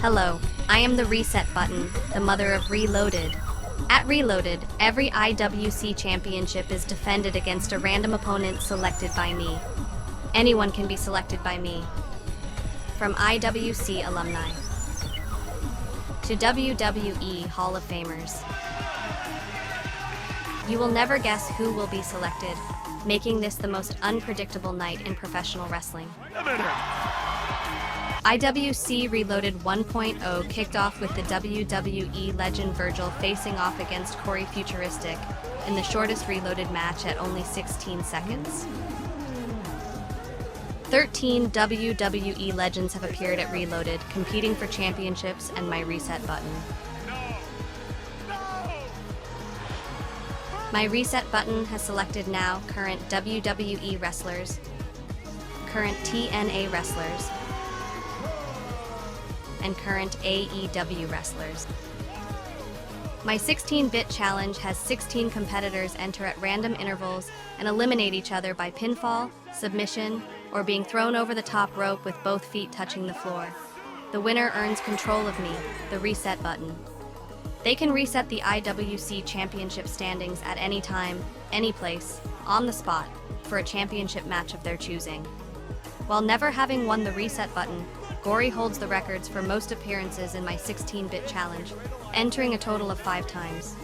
Hello, I am the Reset Button, the mother of Reloaded. At Reloaded, every IWC championship is defended against a random opponent selected by me. Anyone can be selected by me. From IWC alumni to WWE Hall of Famers. You will never guess who will be selected, making this the most unpredictable night in professional wrestling. IWC Reloaded 1.0 kicked off with the WWE legend Virgil facing off against Corey Futuristic in the shortest Reloaded match at only 16 seconds. 13 WWE legends have appeared at Reloaded, competing for championships and my reset button. My reset button has selected now current WWE wrestlers, current TNA wrestlers, and current AEW wrestlers. My 16-bit challenge has 16 competitors enter at random intervals and eliminate each other by pinfall, submission, or being thrown over the top rope with both feet touching the floor. The winner earns control of me, the reset button. They can reset the IWC championship standings at any time, any place, on the spot, for a championship match of their choosing. While never having won the reset button, Gory holds the records for most appearances in my 16-bit challenge, entering a total of 5 times.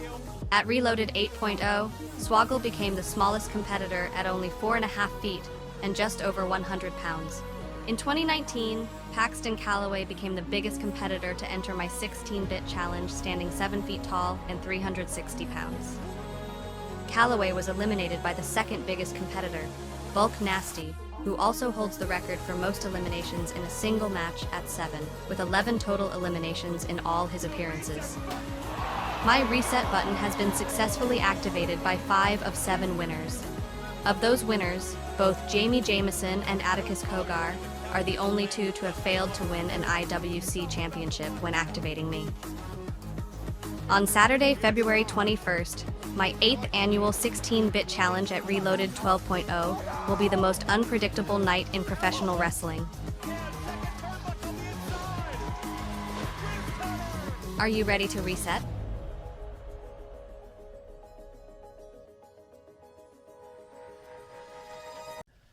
At Reloaded 8.0, Swoggle became the smallest competitor at only 4.5 feet and just over 100 pounds. In 2019, Paxton Calloway became the biggest competitor to enter my 16-bit challenge, standing 7 feet tall and 360 pounds. Calloway was eliminated by the second biggest competitor, Bulk Nasty, who also holds the record for most eliminations in a single match at 7, with 11 total eliminations in all his appearances. My reset button has been successfully activated by 5 of 7 winners. Of those winners, both Jamie Jameson and Atticus Kogar are the only 2 to have failed to win an IWC championship when activating me. On Saturday, February 21st, my 8th annual 16-bit challenge at Reloaded 12.0 will be the most unpredictable night in professional wrestling. Are you ready to reset?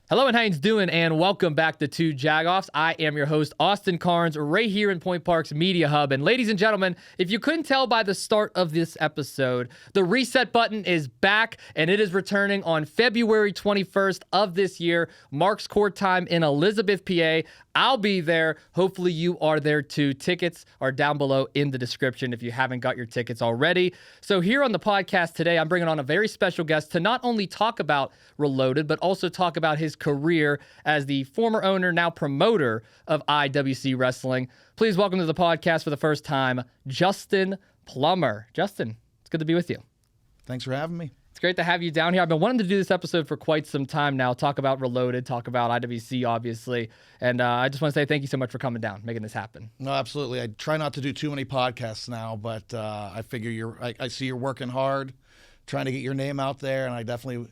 Hello and how you doing, and welcome back to Two Jagoffs. I am your host, Austin Cairns, right here in Point Park's Media Hub. And ladies and gentlemen, if you couldn't tell by the start of this episode, the reset button is back, and it is returning on February 21st of this year. Mark's Court time in Elizabeth, PA. I'll be there. Hopefully you are there too. Tickets are down below in the description if you haven't got your tickets already. So here on the podcast today, I'm bringing on a very special guest to not only talk about Reloaded, but also talk about his career as the former owner, now promoter of IWC Wrestling. Please welcome to the podcast for the first time, Justin Plummer. Justin, it's good to be with you. Thanks for having me. It's great to have you down here. I've been wanting to do this episode for quite some time now, talk about Reloaded, talk about IWC, obviously. And I just want to say thank you so much for coming down, making this happen. No, absolutely. I try not to do too many podcasts now, but I figure I see you're working hard, trying to get your name out there, and I definitely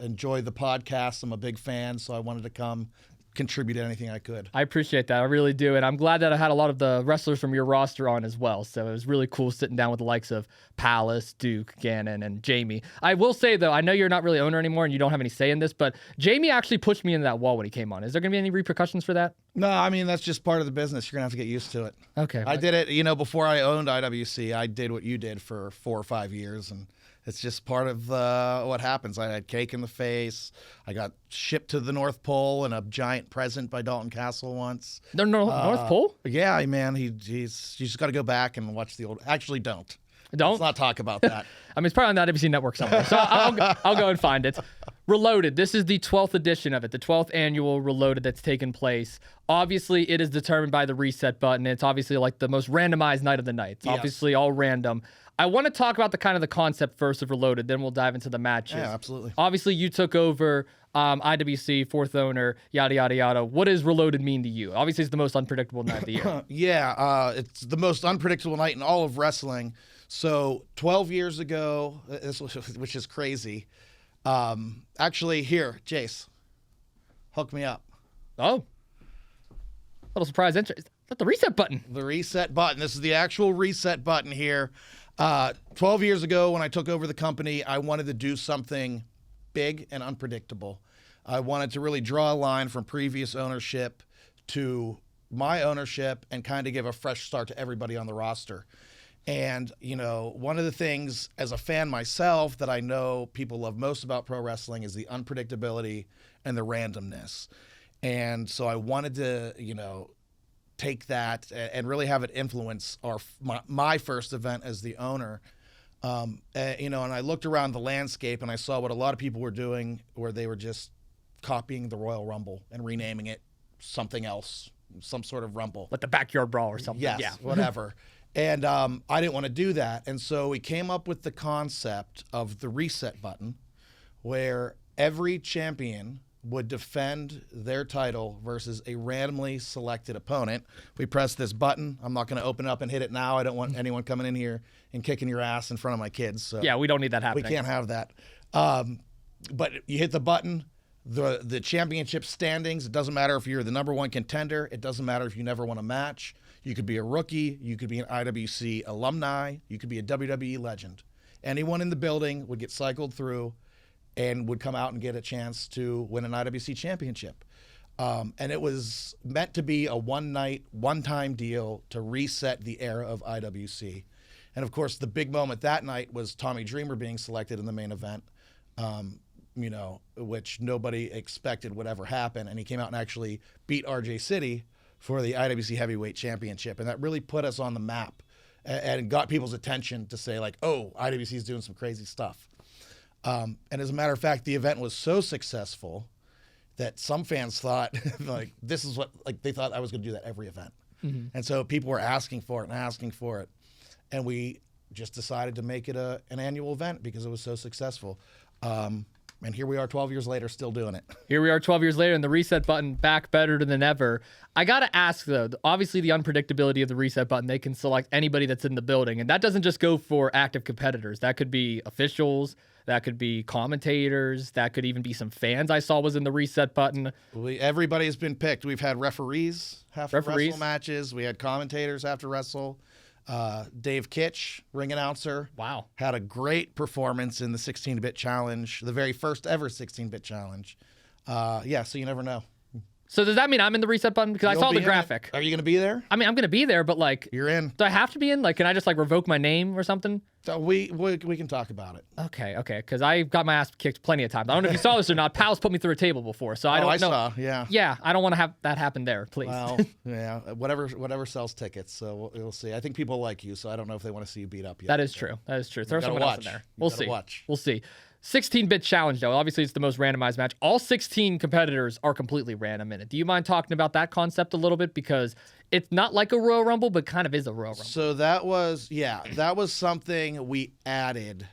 enjoy the podcast. I'm a big fan, so I wanted to come contribute anything I could. I appreciate that. I really do. And I'm glad that I had a lot of the wrestlers from your roster on as well. So it was really cool sitting down with the likes of Palace, Duke, Gannon, and Jamie. I will say, though, I know you're not really owner anymore and you don't have any say in this, but Jamie actually pushed me into that wall when he came on. Is there going to be any repercussions for that? No, I mean, that's just part of the business. You're going to have to get used to it. Okay. I did it, before I owned IWC, I did what you did for 4 or 5 years, and it's just part of what happens. I had cake in the face. I got shipped to the North Pole in a giant present by Dalton Castle once. North Pole? Yeah, man. You just got to go back and watch the old. Actually, don't. Don't? Let's not talk about that. I mean, it's probably on the IWC network somewhere. So I'll go and find it. Reloaded. This is the 12th edition of it, the 12th annual Reloaded that's taken place. Obviously, it is determined by the reset button. It's obviously like the most randomized night of the night. It's obviously all random. I want to talk about the concept first of Reloaded, then we'll dive into the matches. Yeah, absolutely. Obviously, you took over IWC, fourth owner, yada, yada, yada. What does Reloaded mean to you? Obviously, it's the most unpredictable night of the year. It's the most unpredictable night in all of wrestling. So 12 years ago, which is crazy. Actually, here, Jace, Hook me up. Oh. Little surprise entry. Is that the reset button? The reset button. This is the actual reset button here. 12 years ago when I took over the company, I wanted to do something big and unpredictable. I wanted to really draw a line from previous ownership to my ownership and kind of give a fresh start to everybody on the roster. And, one of the things as a fan myself that I know people love most about pro wrestling is the unpredictability and the randomness. And so I wanted to, take that and really have it influence my first event as the owner. And I looked around the landscape and I saw what a lot of people were doing, where they were just copying the Royal Rumble and renaming it something else, some sort of Rumble. Like the Backyard Brawl or something. Yes, yeah. Whatever. And I didn't want to do that. And so we came up with the concept of the reset button, where every champion would defend their title versus a randomly selected opponent. We press this button. I'm not going to open it up and hit it now. I don't want anyone coming in here and kicking your ass in front of my kids. So yeah, we don't need that happening. We can't have that. But you hit the button, the championship standings, it doesn't matter if you're the number one contender. It doesn't matter if you never won a match. You could be a rookie. You could be an IWC alumni. You could be a WWE legend. Anyone in the building would get cycled through and would come out and get a chance to win an IWC championship. And it was meant to be a one-time deal to reset the era of IWC. And of course, the big moment that night was Tommy Dreamer being selected in the main event, which nobody expected would ever happen. And he came out and actually beat RJ City for the IWC Heavyweight Championship. And that really put us on the map and got people's attention to say, like, oh, IWC is doing some crazy stuff. And as a matter of fact, the event was so successful that some fans thought, like, this is what, like, they thought I was going to do that every event. Mm-hmm. And so people were asking for it. And we just decided to make it an annual event because it was so successful. And here we are 12 years later, still doing it. Here we are 12 years later, and the reset button back better than ever. I got to ask, though, obviously the unpredictability of the reset button, they can select anybody that's in the building. And that doesn't just go for active competitors. That could be officials. That could be commentators. That could even be some fans I saw was in the reset button. Everybody has been picked. We've had referees have to wrestle matches. We had commentators have to wrestle. Dave Kitch, ring announcer. Wow. Had a great performance in the 16-bit challenge, the very first ever 16-bit challenge. So you never know. So does that mean I'm in the reset button? Because I saw the graphic. Are you going to be there? I mean, I'm going to be there, but like... You're in. Do I have to be in? Like, can I just like revoke my name or something? So we can talk about it. Okay. Because I got my ass kicked plenty of times. I don't know if you saw this or not. Pal's put me through a table before, so I don't know. I saw, yeah. Yeah, I don't want to have that happen there, please. Well, yeah, whatever sells tickets, so we'll see. I think people like you, so I don't know if they want to see you beat up yet. That is true. Throw someone else in there. We'll see. We'll see. 16-bit challenge, though. Obviously, it's the most randomized match. All 16 competitors are completely random in it. Do you mind talking about that concept a little bit? Because it's not like a Royal Rumble, but kind of is a Royal Rumble. So that was something we added,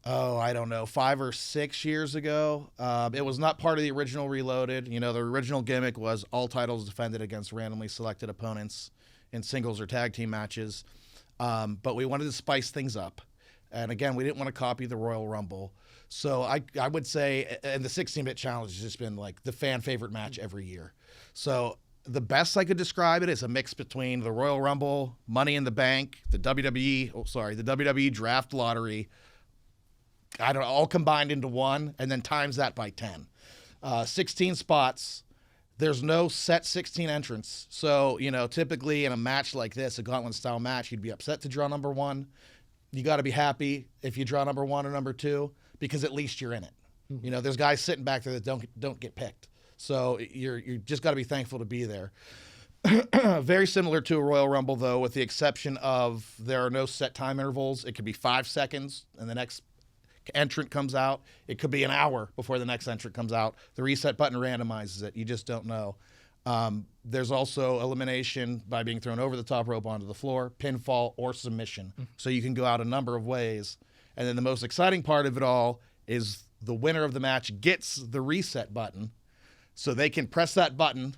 I don't know, 5 or 6 years ago. It was not part of the original Reloaded. The original gimmick was all titles defended against randomly selected opponents in singles or tag team matches. But we wanted to spice things up. And again, we didn't want to copy the Royal Rumble. So I would say, and the 16-bit challenge has just been like the fan favorite match every year. So the best I could describe it is a mix between the Royal Rumble, Money in the Bank, the WWE Draft Lottery, I don't know, all combined into one, and then times that by 10. 16 spots. There's no set 16 entrants. So, typically in a match like this, a gauntlet-style match, you'd be upset to draw number one. You got to be happy if you draw number one or number two, because at least you're in it. Mm-hmm. There's guys sitting back there that don't get picked. So you just got to be thankful to be there. Very similar to a Royal Rumble, though, with the exception of there are no set time intervals. It could be 5 seconds, and the next entrant comes out. It could be an hour before the next entrant comes out. The reset button randomizes it. You just don't know. There's also elimination by being thrown over the top rope onto the floor, pinfall, or submission. So you can go out a number of ways. And then the most exciting part of it all is the winner of the match gets the reset button, so they can press that button,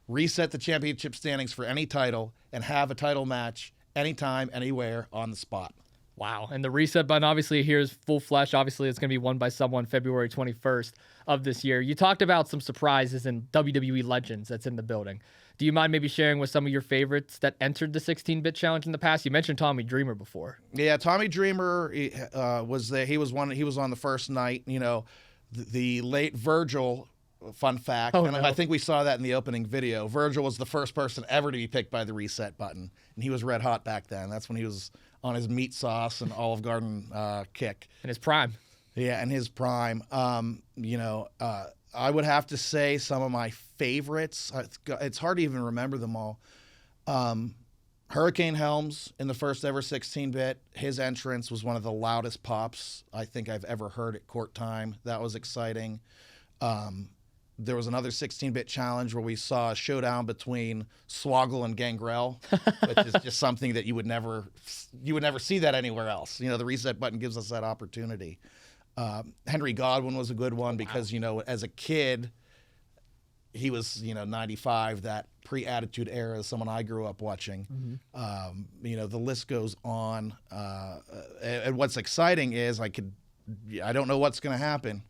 reset the championship standings for any title, and have a title match anytime, anywhere on the spot. Wow. And the reset button, obviously, here's full flesh. Obviously, it's going to be won by someone February 21st of this year. You talked about some surprises and WWE legends that's in the building. Do you mind maybe sharing with some of your favorites that entered the 16-bit challenge in the past? You mentioned Tommy Dreamer before. Yeah, Tommy Dreamer was there. He was on the first night. You know, the late Virgil. Fun fact, oh, and no. I think we saw that in the opening video. Virgil was the first person ever to be picked by the reset button, and he was red hot back then. That's when he was on his meat sauce and Olive Garden kick. In his prime. Yeah, in his prime. I would have to say some of my favorites. It's hard to even remember them all. Hurricane Helms in the first ever 16-bit. His entrance was one of the loudest pops I think I've ever heard at court time. That was exciting. There was another 16-bit challenge where we saw a showdown between Swoggle and Gangrel, which is just something that you would never see that anywhere else. You know, the reset button gives us that opportunity. Henry Godwin was a good one because, you know, as a kid, he was, 95, that pre-Attitude Era is someone I grew up watching. Mm-hmm. The list goes on. And what's exciting is I don't know what's going to happen.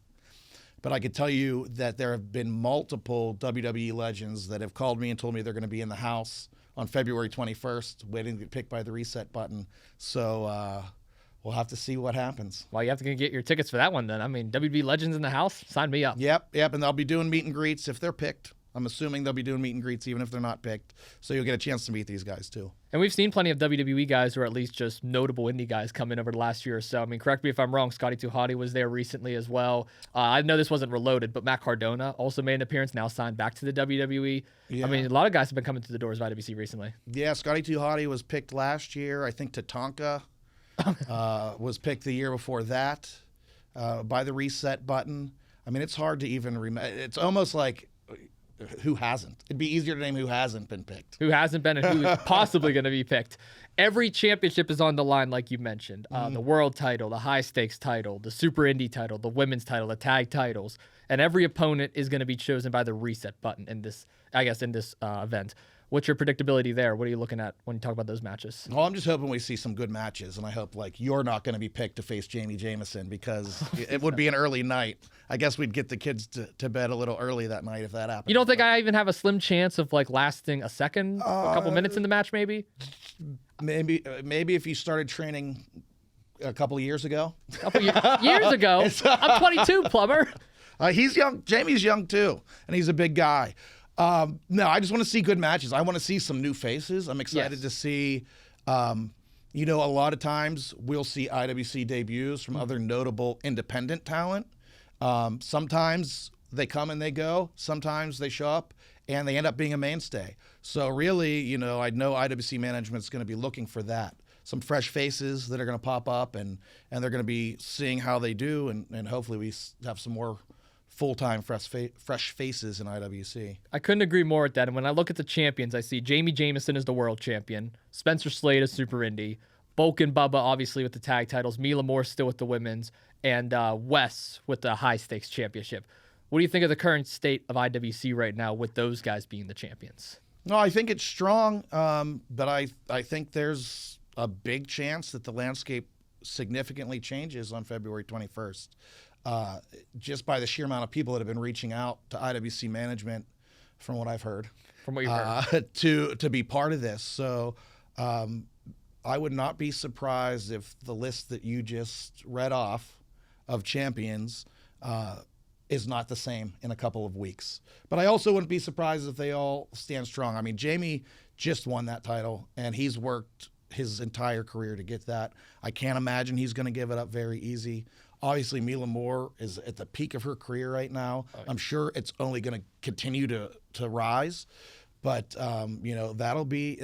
But I could tell you that there have been multiple WWE legends that have called me and told me they're going to be in the house on February 21st, waiting to be picked by the reset button. So we'll have to see what happens. Well, you have to get your tickets for that one then. I mean, WWE legends in the house? Sign me up. Yep. And they'll be doing meet and greets if they're picked. I'm assuming they'll be doing meet and greets even if they're not picked. So you'll get a chance to meet these guys too. And we've seen plenty of WWE guys, or at least just notable indie guys, come in over the last year or so. I mean, correct me if I'm wrong, Scotty 2 Hotty was there recently as well. I know this wasn't reloaded, but Matt Cardona also made an appearance, now signed back to the WWE. Yeah. I mean, a lot of guys have been coming through the doors of IWC recently. Yeah, Scotty 2 Hotty was picked last year. I think Tatanka was picked the year before that by the reset button. I mean, it's hard to even remember. It's almost like who hasn't. It'd be easier to name who hasn't been picked. Who hasn't been and who is possibly going to be picked. Every championship is on the line, like you mentioned. The world title, the high stakes title, the super indie title, the women's title, the tag titles. And every opponent is going to be chosen by the reset button in this event. What's your predictability there? What are you looking at when you talk about those matches? Well, I'm just hoping we see some good matches, and I hope you're not going to be picked to face Jamie Jamison because it would be an early night. I guess we'd get the kids to bed a little early that night if that happened. You don't think I even have a slim chance of lasting a second, a couple minutes in the match, maybe? Maybe if you started training a couple of years ago. A couple years ago? I'm 22, Plummer. He's young. Jamie's young too, and he's a big guy. No, I just want to see good matches. I want to see some new faces. I'm excited to see, a lot of times we'll see IWC debuts from other notable independent talent. Sometimes they come and they go. Sometimes they show up and they end up being a mainstay. So really, I know IWC management's going to be looking for that. Some fresh faces that are going to pop up and they're going to be seeing how they do. And hopefully we have some more full-time fresh faces in IWC. I couldn't agree more with that. And when I look at the champions, I see Jamie Jamison as the world champion, Spencer Slade as Super Indie, Bulk and Bubba obviously with the tag titles, Mila Moore still with the women's, and Wes with the high-stakes championship. What do you think of the current state of IWC right now with those guys being the champions? No, I think it's strong, but I think there's a big chance that the landscape significantly changes on February 21st. Just by the sheer amount of people that have been reaching out to IWC management, from what I've heard, from what you've heard, to be part of this. So I would not be surprised if the list that you just read off of champions is not the same in a couple of weeks. But I also wouldn't be surprised if they all stand strong. I mean, Jamie just won that title, and he's worked his entire career to get that. I can't imagine he's going to give it up very easy. Obviously, Mila Moore is at the peak of her career right now. Oh, yeah. I'm sure it's only going to continue to rise, but that'll be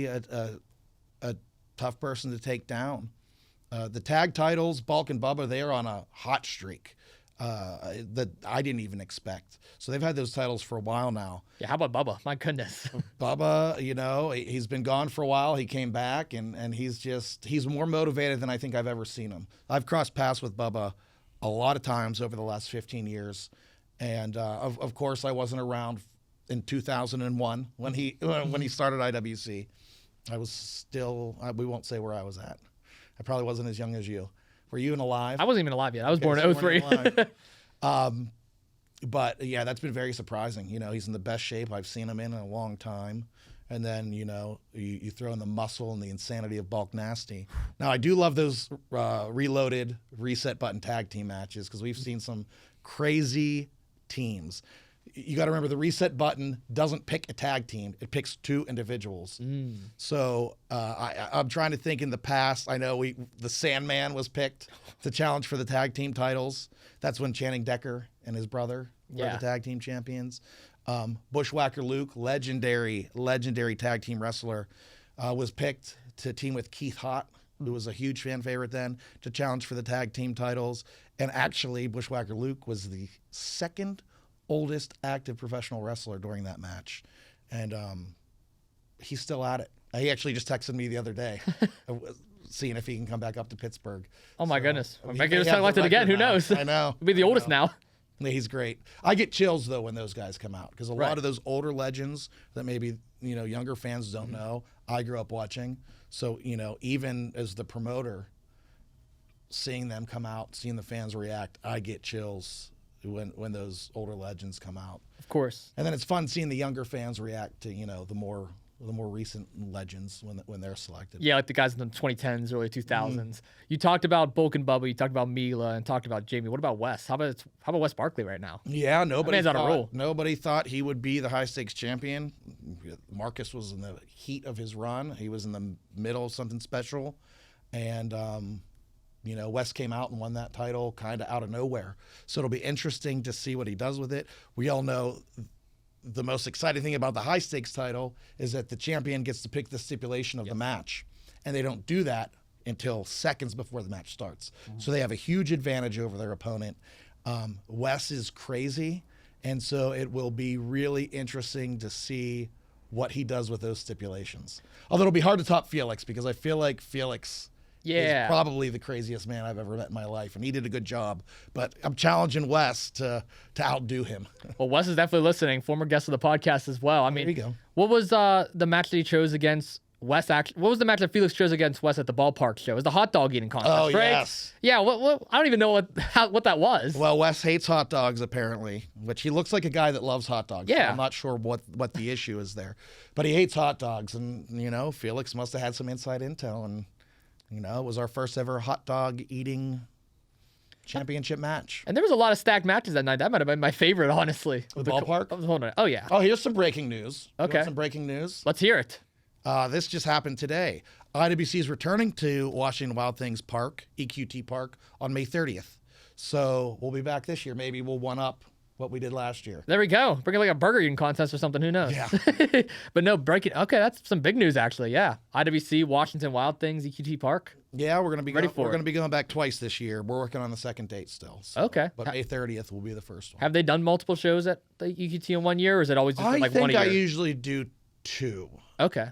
a tough person to take down. The tag titles, Bulk and Bubba, they are on a hot streak that I didn't even expect. So they've had those titles for a while now. Yeah, how about Bubba? My goodness. Bubba, he's been gone for a while. He came back, and he's more motivated than I think I've ever seen him. I've crossed paths with Bubba a lot of times over the last 15 years. And, of course, I wasn't around in 2001 when he started IWC. I was still, we won't say where I was at. I probably wasn't as young as you. Were you even alive? I wasn't even alive yet. I was born in so you weren't 03. even alive. But yeah, that's been very surprising. You know, he's in the best shape I've seen him in a long time. And then, you know, you throw in the muscle and the insanity of Bulk Nasty. Now, I do love those reloaded reset button tag team matches because we've seen some crazy teams. You got to remember the reset button doesn't pick a tag team. It picks two individuals. So I'm trying to think in the past. I know the Sandman was picked to challenge for the tag team titles. That's when Channing Decker and his brother were the tag team champions. Bushwhacker Luke, legendary tag team wrestler, was picked to team with Keith Hott, who was a huge fan favorite then, to challenge for the tag team titles. And actually, Bushwhacker Luke was the second oldest active professional wrestler during that match. And he's still at it. He actually just texted me the other day, seeing if he can come back up to Pittsburgh. Oh, my goodness. he Maybe may it's have the elected again. Who record now. knows? I know. He'll be the oldest now. Yeah, he's great. I get chills, though, when those guys come out because a lot of those older legends that maybe, you know, younger fans don't know, I grew up watching. So, you know, even as the promoter, seeing them come out, seeing the fans react, I get chills when those older legends come out. Of course. And then it's fun seeing the younger fans react to, you know, the more recent legends when they're selected. Yeah, like the guys in the 2010s, early 2000s. You talked about Bulk and Bubba, you talked about Mila, and talked about Jamie. What about Wes? How about Wes Barkley right now? Yeah, nobody thought he would be the high stakes champion. Marcus was in the heat of his run. He was in the middle of something special. And you know, Wes came out and won that title kind of out of nowhere. So it'll be interesting to see what he does with it. We all know the most exciting thing about the high stakes title is that the champion gets to pick the stipulation of the match. And they don't do that until seconds before the match starts. So they have a huge advantage over their opponent. Wes is crazy. And so it will be really interesting to see what he does with those stipulations. Although it'll be hard to top Felix because I feel like Felix is probably the craziest man I've ever met in my life, and he did a good job. But I'm challenging Wes to outdo him. Well, Wes is definitely listening. Former guest of the podcast as well. I mean, there you go. What was the match that he chose against Wes? What was the match that Felix chose against Wes at the ballpark show? It was the hot dog eating contest, right? Yes. Yeah. What? I don't even know what that was. Well, Wes hates hot dogs apparently, which he looks like a guy that loves hot dogs. Yeah. So I'm not sure what the issue is there, but he hates hot dogs, and you know, Felix must have had some inside intel, and you know, it was our first ever hot dog eating championship match. And there was a lot of stacked matches that night. That might have been my favorite, honestly. The ballpark? Hold on. Oh, yeah. Oh, here's some breaking news. You Okay. want some breaking news? Let's hear it. This just happened today. IWC is returning to Washington Wild Things Park, EQT Park, on May 30th. So we'll be back this year. Maybe we'll one-up what we did last year. There we go. Bring it like a burger eating contest or something. Who knows? Yeah. But no, breaking. Okay, that's some big news, actually. Yeah. IWC, Washington Wild Things, EQT Park. Yeah, we're gonna be Ready going, for we're it. going to be going back twice this year. We're working on the second date still. So. Okay. But May 30th will be the first one. Have they done multiple shows at the EQT in 1 year, or is it always just like one a year? I usually do 2. Okay.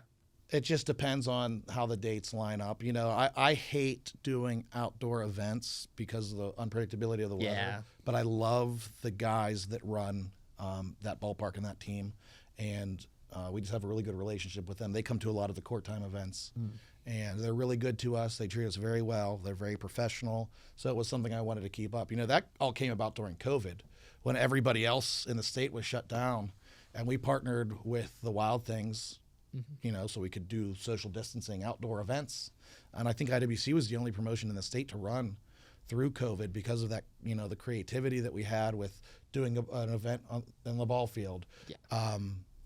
It just depends on how the dates line up. You know, I hate doing outdoor events because of the unpredictability of the weather. Yeah. But I love the guys that run that ballpark and that team. And we just have a really good relationship with them. They come to a lot of the court time events. And they're really good to us. They treat us very well. They're very professional. So it was something I wanted to keep up. You know, that all came about during COVID when everybody else in the state was shut down. And we partnered with the Wild Things, you know, so we could do social distancing outdoor events. And I think IWC was the only promotion in the state to run through COVID because of that, you know, the creativity that we had with doing an event in the ball field. Yeah.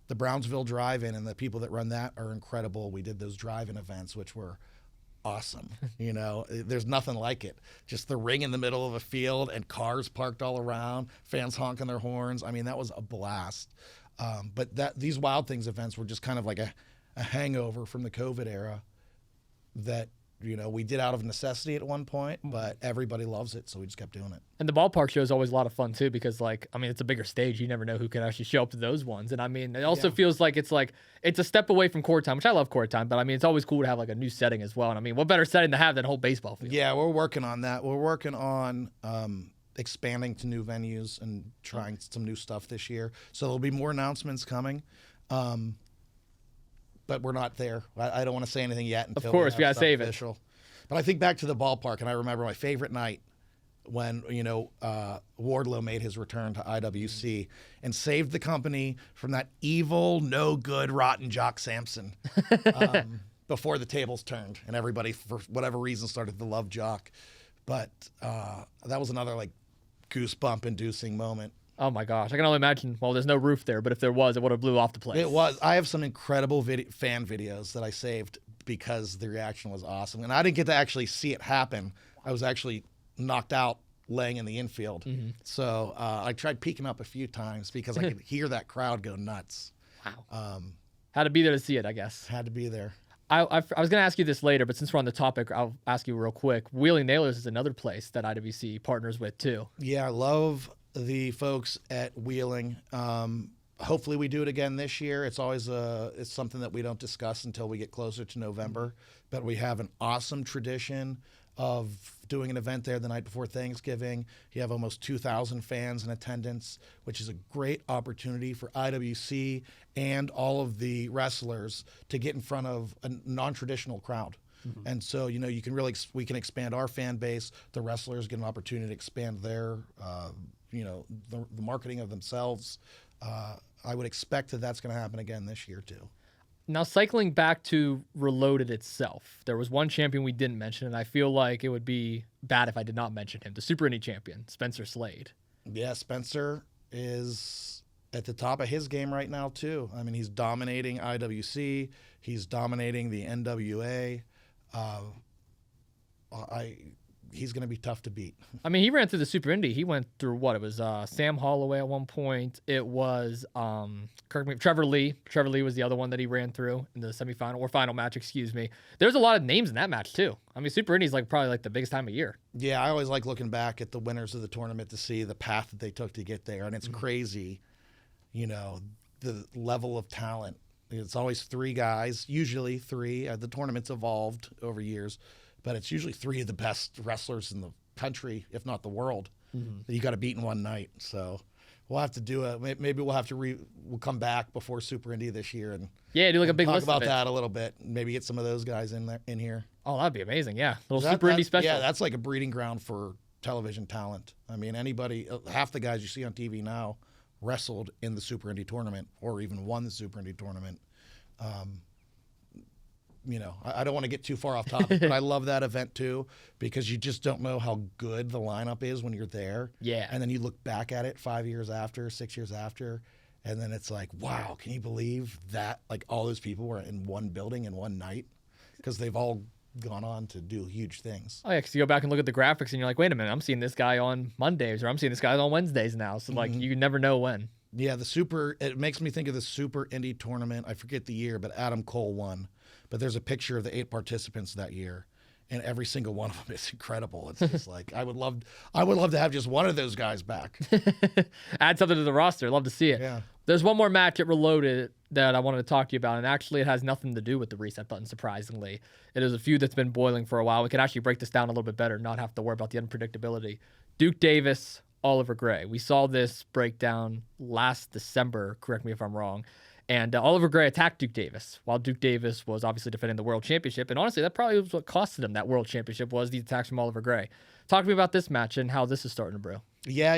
The Brownsville Drive-In and the people that run that are incredible. We did those drive-in events, which were awesome. You know, there's nothing like it. Just the ring in the middle of a field and cars parked all around, fans honking their horns. I mean, that was a blast. But these Wild Things events were just kind of like a hangover from the COVID era that, you know, we did out of necessity at one point, but everybody loves it, so we just kept doing it. And the ballpark show is always a lot of fun too, because like, I mean, it's a bigger stage. You never know who can actually show up to those ones. And I mean, it also feels like it's a step away from court time, which I love court time, but I mean, it's always cool to have like a new setting as well. And I mean, what better setting to have than a whole baseball field? Yeah, we're working on that. We're working on expanding to new venues and trying some new stuff this year. So there'll be more announcements coming. But we're not there. I don't want to say anything yet until Of course, we we have gotta save official. But I think back to the ballpark, and I remember my favorite night when, Wardlow made his return to IWC and saved the company from that evil, no good, rotten Jock Sampson before the tables turned and everybody, for whatever reason, started to love Jock. But that was another like goosebump-inducing moment. Oh my gosh, I can only imagine. Well, there's no roof there, but if there was, it would have blew off the place. It was. I have some incredible fan videos that I saved because the reaction was awesome. And I didn't get to actually see it happen. I was actually knocked out laying in the infield. So I tried peeking up a few times because I could hear that crowd go nuts. Wow. Had to be there to see it, I guess. Had to be there. I was going to ask you this later, but since we're on the topic, I'll ask you real quick. Wheeling Nailers is another place that IWC partners with too. Yeah, I love the folks at Wheeling. Hopefully we do it again this year. It's always it's something that we don't discuss until we get closer to November. But we have an awesome tradition of doing an event there the night before Thanksgiving. You have almost 2,000 fans in attendance, which is a great opportunity for IWC and all of the wrestlers to get in front of a non-traditional crowd. And so, we can expand our fan base. The wrestlers get an opportunity to expand their, the marketing of themselves. I would expect that that's going to happen again this year too. Now, cycling back to Reloaded itself, there was one champion we didn't mention, and I feel like it would be bad if I did not mention him, the Super Indie champion, Spencer Slade. Yeah, Spencer is at the top of his game right now too. I mean, he's dominating IWC. He's dominating the NWA. He's going to be tough to beat. I mean, he ran through the Super Indy. He went through what? It was Sam Holloway at one point. It was Trevor Lee. Trevor Lee was the other one that he ran through in the semifinal or final match, excuse me. There's a lot of names in that match too. I mean, Super Indy is probably the biggest time of year. Yeah, I always like looking back at the winners of the tournament to see the path that they took to get there. And it's crazy, the level of talent. It's always three guys, usually three. The tournament's evolved over years, but it's usually three of the best wrestlers in the country, if not the world, that you got to beat in one night. So we'll have to do maybe we'll have to we'll come back before Super Indy this year and do a big talk list about of it. that a little bit. Maybe get some of those guys in here. Oh, that'd be amazing. Yeah, Super Indy special. Yeah, that's like a breeding ground for television talent. I mean, anybody, half the guys you see on TV now wrestled in the Super Indy tournament or even won the Super Indy tournament. I don't want to get too far off topic, but I love that event too because you just don't know how good the lineup is when you're there. Yeah. And then you look back at it 5 years after, 6 years after, and then it's like, wow, can you believe that all those people were in one building in one night? Because they've all gone on to do huge things. Oh yeah, because you go back and look at the graphics and you're like, wait a minute, I'm seeing this guy on Mondays or I'm seeing this guy on Wednesdays now. So you never know when. Yeah, it makes me think of the Super Indy tournament. I forget the year, but Adam Cole won. But there's a picture of the 8 participants that year, and every single one of them is incredible. It's just I would love to have just one of those guys back. Add something to the roster. Love to see it. Yeah. There's one more match at Reloaded that I wanted to talk to you about, and actually it has nothing to do with the reset button, surprisingly. It is a feud that's been boiling for a while. We can actually break this down a little bit better, not have to worry about the unpredictability. Duke Davis, Oliver Gray. We saw this breakdown last December, correct me if I'm wrong, and Oliver Gray attacked Duke Davis while Duke Davis was obviously defending the world championship, and honestly, that probably was what costed him that world championship was these attacks from Oliver Gray. Talk to me about this match and how this is starting to brew. Yeah,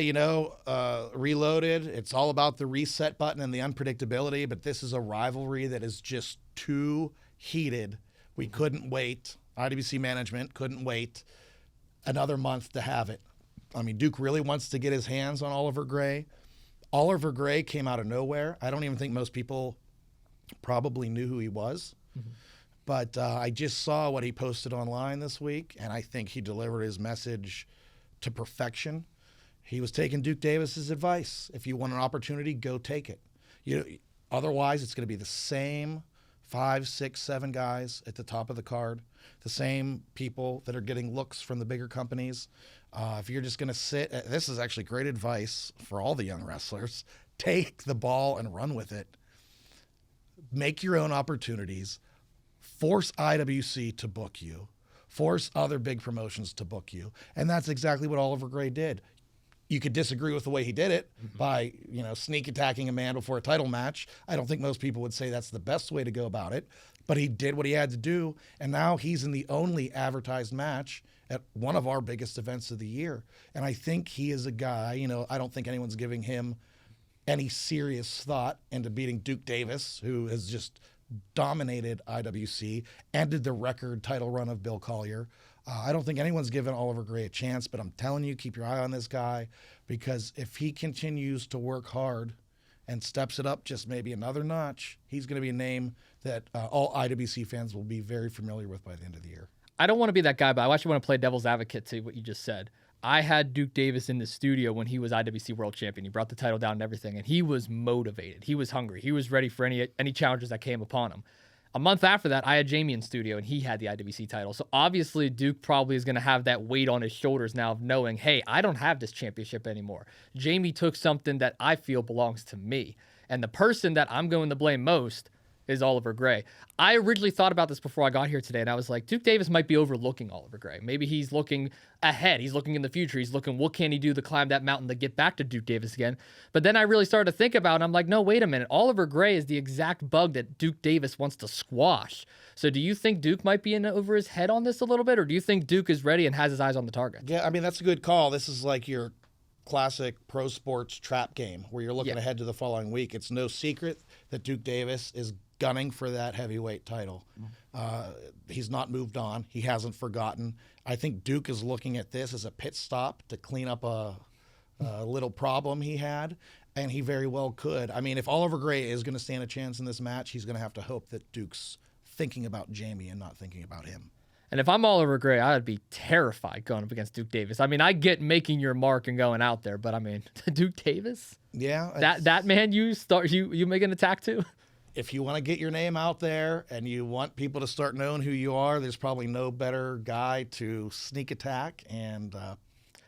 Reloaded, it's all about the reset button and the unpredictability, but this is a rivalry that is just too heated. We couldn't wait. IWC management couldn't wait another month to have it. I mean, Duke really wants to get his hands on Oliver Gray. Oliver Gray came out of nowhere. I don't even think most people probably knew who he was. But I just saw what he posted online this week, and I think he delivered his message to perfection. He was taking Duke Davis's advice. If you want an opportunity, go take it. Otherwise, it's going to be the same 5, 6, 7 guys at the top of the card, the same people that are getting looks from the bigger companies. If you're just going to sit, this is actually great advice for all the young wrestlers. Take the ball and run with it. Make your own opportunities. Force IWC to book you. Force other big promotions to book you. And that's exactly what Oliver Gray did. You could disagree with the way he did it by, sneak attacking a man before a title match. I don't think most people would say that's the best way to go about it, but he did what he had to do, and now he's in the only advertised match at one of our biggest events of the year. And I think he is a guy, I don't think anyone's giving him any serious thought into beating Duke Davis, who has just dominated IWC, ended the record title run of Bill Collier. I don't think anyone's given Oliver Gray a chance, but I'm telling you, keep your eye on this guy, because if he continues to work hard and steps it up just maybe another notch, he's going to be a name that all IWC fans will be very familiar with by the end of the year. I don't want to be that guy, but I actually want to play devil's advocate to what you just said. I had Duke Davis in the studio when he was IWC World Champion. He brought the title down and everything, and he was motivated. He was hungry. He was ready for any challenges that came upon him. A month after that, I had Jamie in studio, and he had the IWC title. So obviously, Duke probably is going to have that weight on his shoulders now of knowing, hey, I don't have this championship anymore. Jamie took something that I feel belongs to me. And the person that I'm going to blame most is Oliver Gray. I originally thought about this before I got here today, and I was like, Duke Davis might be overlooking Oliver Gray. Maybe he's looking ahead. He's looking in the future. He's looking, what can he do to climb that mountain to get back to Duke Davis again? But then I really started to think about it, and I'm like, no, wait a minute. Oliver Gray is the exact bug that Duke Davis wants to squash. So do you think Duke might be in over his head on this a little bit, or do you think Duke is ready and has his eyes on the target? Yeah, I mean, that's a good call. This is like your classic pro sports trap game where you're looking ahead to the following week. It's no secret that Duke Davis is gunning for that heavyweight title. He's not moved on. He hasn't forgotten. I think Duke is looking at this as a pit stop to clean up a little problem he had, and he very well could. I mean, if Oliver Gray is going to stand a chance in this match, he's going to have to hope that Duke's thinking about Jamie and not thinking about him. And if I'm Oliver Gray, I would be terrified going up against Duke Davis. I mean, I get making your mark and going out there, but I mean, Duke Davis? Yeah. That man you make an attack to? If you want to get your name out there and you want people to start knowing who you are, there's probably no better guy to sneak attack and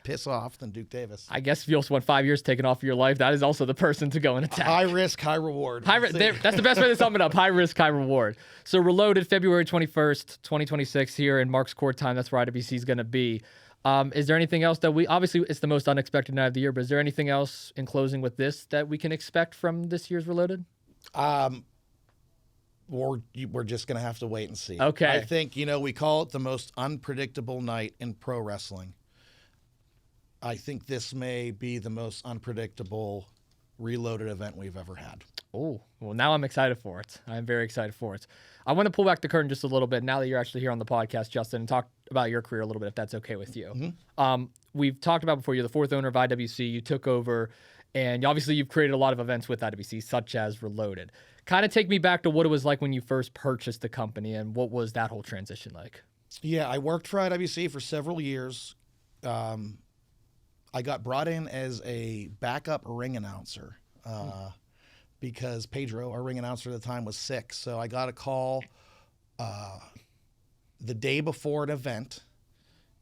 piss off than Duke Davis. I guess if you also want 5 years taken off of your life, that is also the person to go and attack. High risk, high reward. That's the best way to sum it up. High risk, high reward. So Reloaded, February 21st, 2026 here in Mark's Court Time. That's where IWC is going to be. Is there anything else that obviously it's the most unexpected night of the year, but is there anything else in closing with this that we can expect from this year's Reloaded? We're just going to have to wait and see. Okay. I think, we call it the most unpredictable night in pro wrestling. I think this may be the most unpredictable Reloaded event we've ever had. Oh, well, now I'm excited for it. I'm very excited for it. I want to pull back the curtain just a little bit now that you're actually here on the podcast, Justin, and talk about your career a little bit, if that's okay with you. Mm-hmm. We've talked about before, you're the fourth owner of IWC. You took over, and obviously you've created a lot of events with IWC, such as Reloaded. Kind of take me back to what it was like when you first purchased the company, and what was that whole transition like? Yeah, I worked for IWC for several years. I got brought in as a backup ring announcer because Pedro, our ring announcer at the time, was sick. So I got a call the day before an event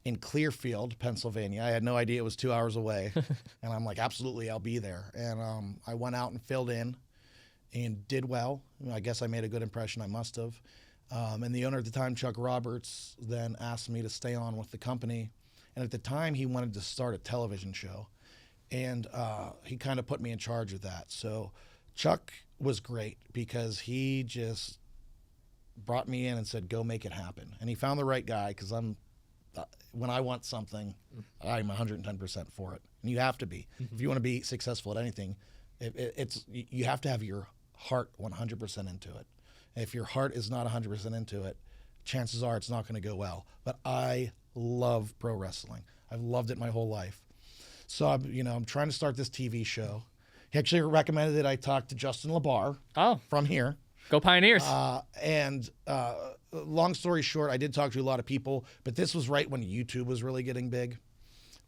in Clearfield, Pennsylvania. I had no idea it was 2 hours away. And I'm like, absolutely, I'll be there. And I went out and filled in and did well. I guess I made a good impression. I must have. And the owner at the time, Chuck Roberts, then asked me to stay on with the company. And at the time, he wanted to start a television show. And he kind of put me in charge of that. So Chuck was great because he just brought me in and said, go make it happen. And he found the right guy because when I want something, I'm 110% for it. And you have to be. Mm-hmm. If you want to be successful at anything, you have to have your heart 100% into it. If your heart is not 100% into it, chances are it's not going to go well. But I love pro wrestling. I've loved it my whole life. So I'm trying to start this TV show. He actually recommended that I talk to Justin LeBar from here. Go Pioneers. Long story short, I did talk to a lot of people, but this was right when YouTube was really getting big.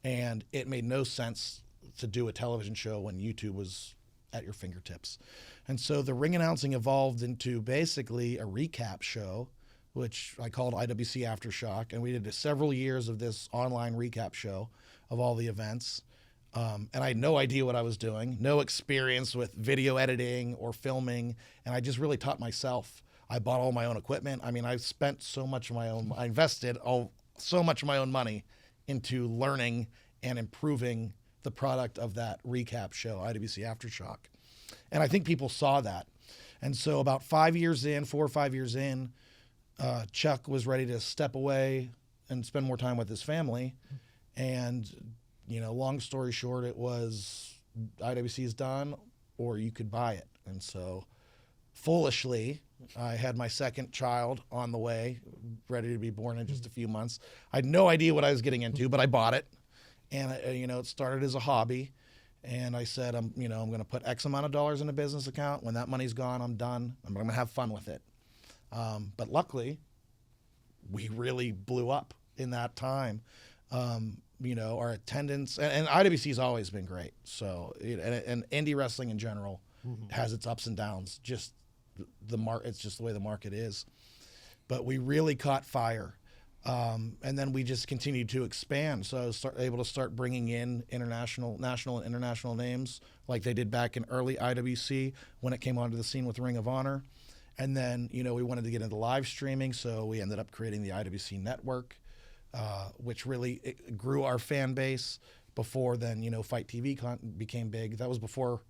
And it made no sense to do a television show when YouTube was at your fingertips. And so the ring announcing evolved into basically a recap show, which I called IWC Aftershock. And we did several years of this online recap show of all the events. And I had no idea what I was doing, no experience with video editing or filming. And I just really taught myself. I bought all my own equipment. I mean, I spent so much of I invested so much of my own money into learning and improving the product of that recap show, IWC Aftershock. And I think people saw that. And so about 4 or 5 years in, Chuck was ready to step away and spend more time with his family. And, long story short, it was IWC is done or you could buy it. And so foolishly, I had my second child on the way, ready to be born in just a few months. I had no idea what I was getting into, but I bought it. And, it started as a hobby. And I said, I'm going to put X amount of dollars in a business account. When that money's gone, I'm done. I'm going to have fun with it. But luckily, we really blew up in that time. Our attendance, and IWC's always been great. So, and indie wrestling in general has its ups and downs. Just it's just the way the market is. But we really caught fire. And then we just continued to expand. So I was able to start bringing in national and international names like they did back in early IWC when it came onto the scene with Ring of Honor. And then, we wanted to get into live streaming. So we ended up creating the IWC Network, which really grew our fan base. Before then, Fight TV became big. That was before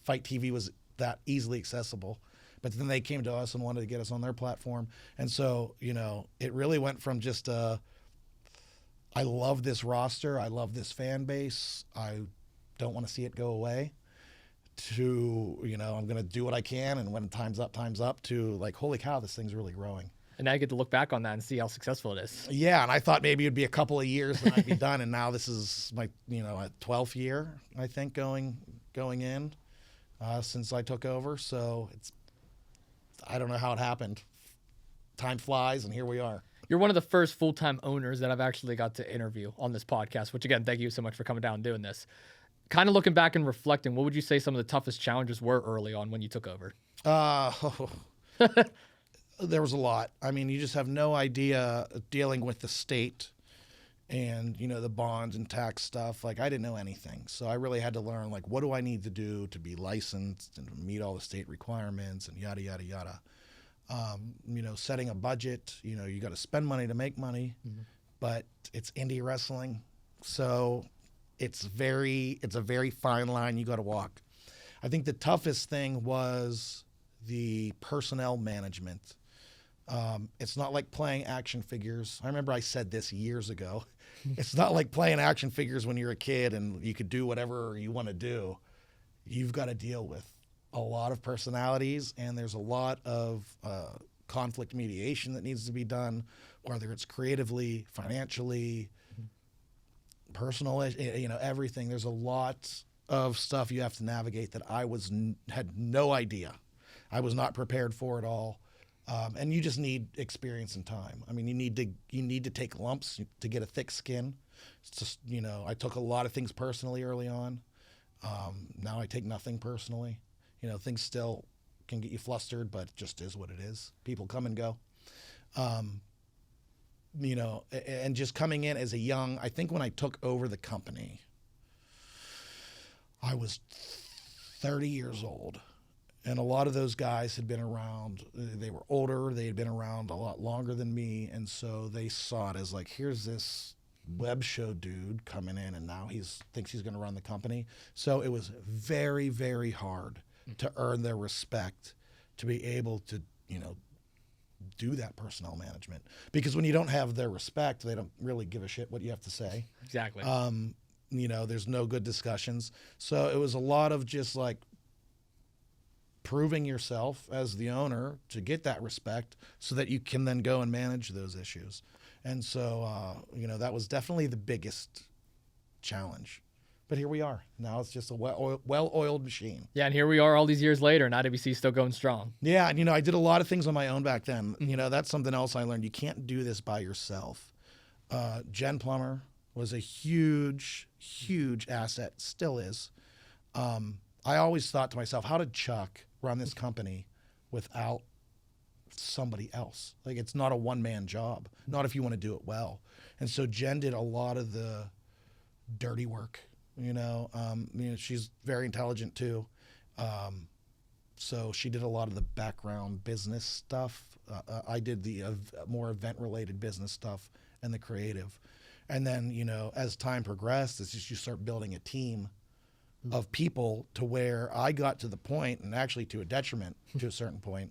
Fight TV was that easily accessible. But then they came to us and wanted to get us on their platform. And so, it really went from just I love this roster, I love this fan base, I don't want to see it go away, to, I'm going to do what I can, and when time's up, to like, holy cow, this thing's really growing. And now you get to look back on that and see how successful it is. Yeah, and I thought maybe it'd be a couple of years and I'd be done. And now this is my, 12th year, I think, going in since I took over. So I don't know how it happened. Time flies, and here we are. You're one of the first full-time owners that I've actually got to interview on this podcast, which, again, thank you so much for coming down and doing this. Kind of looking back and reflecting, what would you say some of the toughest challenges were early on when you took over? There was a lot. I mean, you just have no idea dealing with the state and, the bonds and tax stuff. Like, I didn't know anything. So I really had to learn, like, what do I need to do to be licensed and meet all the state requirements and yada, yada, yada. Setting a budget, you got to spend money to make money, but it's indie wrestling. So it's a very fine line you got to walk. I think the toughest thing was the personnel management. It's not like playing action figures. I remember I said this years ago. It's not like playing action figures when you're a kid and you could do whatever you want to do. You've got to deal with a lot of personalities, and there's a lot of conflict mediation that needs to be done, whether it's creatively, financially, personal, everything. There's a lot of stuff you have to navigate that I had no idea. I was not prepared for it all. And you just need experience and time. I mean, you need to take lumps to get a thick skin. It's just, I took a lot of things personally early on. Now I take nothing personally. Things still can get you flustered, but it just is what it is. People come and go. And just coming in as I think when I took over the company, I was 30 years old. And a lot of those guys had been around. They were older. They had been around a lot longer than me. And so they saw it as like, here's this web show dude coming in, and now thinks he's going to run the company. So it was very, very hard to earn their respect, to be able to, do that personnel management. Because when you don't have their respect, they don't really give a shit what you have to say. Exactly. There's no good discussions. So it was a lot of just like, proving yourself as the owner to get that respect so that you can then go and manage those issues. And so, that was definitely the biggest challenge. But here we are. Now it's just a well-oiled machine. Yeah, and here we are all these years later, and IWC is still going strong. Yeah, and, I did a lot of things on my own back then. That's something else I learned. You can't do this by yourself. Jen Plummer was a huge, huge asset, still is. I always thought to myself, how did Chuck run this company without somebody else? Like, it's not a one-man job, not if you want to do it well. And so Jen did a lot of the dirty work, she's very intelligent too. So she did a lot of the background business stuff. I did the more event-related business stuff and the creative. And then, as time progressed, it's just you start building a team of people to where I got to the point, and actually to a detriment to a certain point,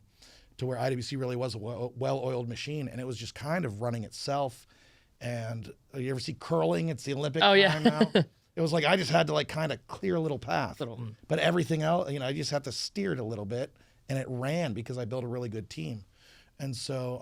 to where IWC really was a well-oiled machine, and it was just kind of running itself. And you ever see curling? It's the Olympic time now. It was like I just had to kind of clear a little path. But everything else, I just had to steer it a little bit, and it ran because I built a really good team. And so,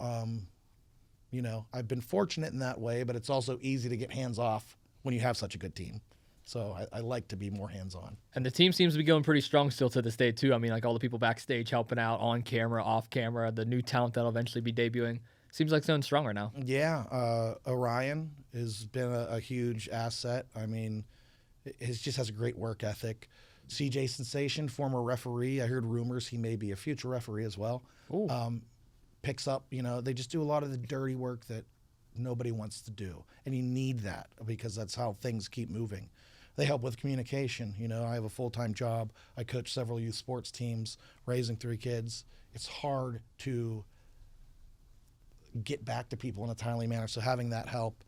I've been fortunate in that way, but it's also easy to get hands off when you have such a good team. So I like to be more hands-on. And the team seems to be going pretty strong still to this day, too. I mean, all the people backstage helping out, on camera, off camera, the new talent that'll eventually be debuting. Seems like it's going strong right now. Yeah. Orion has been a huge asset. I mean, he just has a great work ethic. CJ Sensation, former referee. I heard rumors he may be a future referee as well. Picks up, they just do a lot of the dirty work that nobody wants to do. And you need that because that's how things keep moving. They help with communication. I have a full-time job. I coach several youth sports teams, raising 3 kids. It's hard to get back to people in a timely manner. So having that help,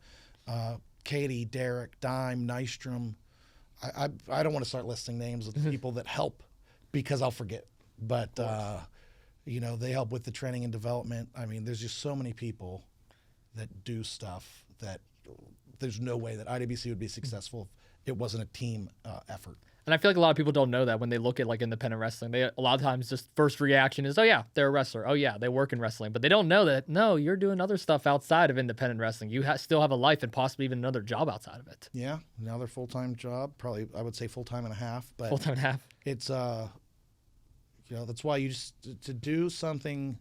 Katie, Derek, Dime, Nystrom, I don't want to start listing names of the people that help because I'll forget. But, they help with the training and development. I mean, there's just so many people that do stuff that there's no way that IWC would be successful if it wasn't a team effort. And I feel like a lot of people don't know that when they look at independent wrestling. They a lot of times just first reaction is, oh yeah, they're a wrestler. Oh yeah, they work in wrestling. But they don't know that, no, you're doing other stuff outside of independent wrestling. You still have a life and possibly even another job outside of it. Yeah, another full-time job, probably I would say full-time and a half. But full-time and a half. It's, that's why to do something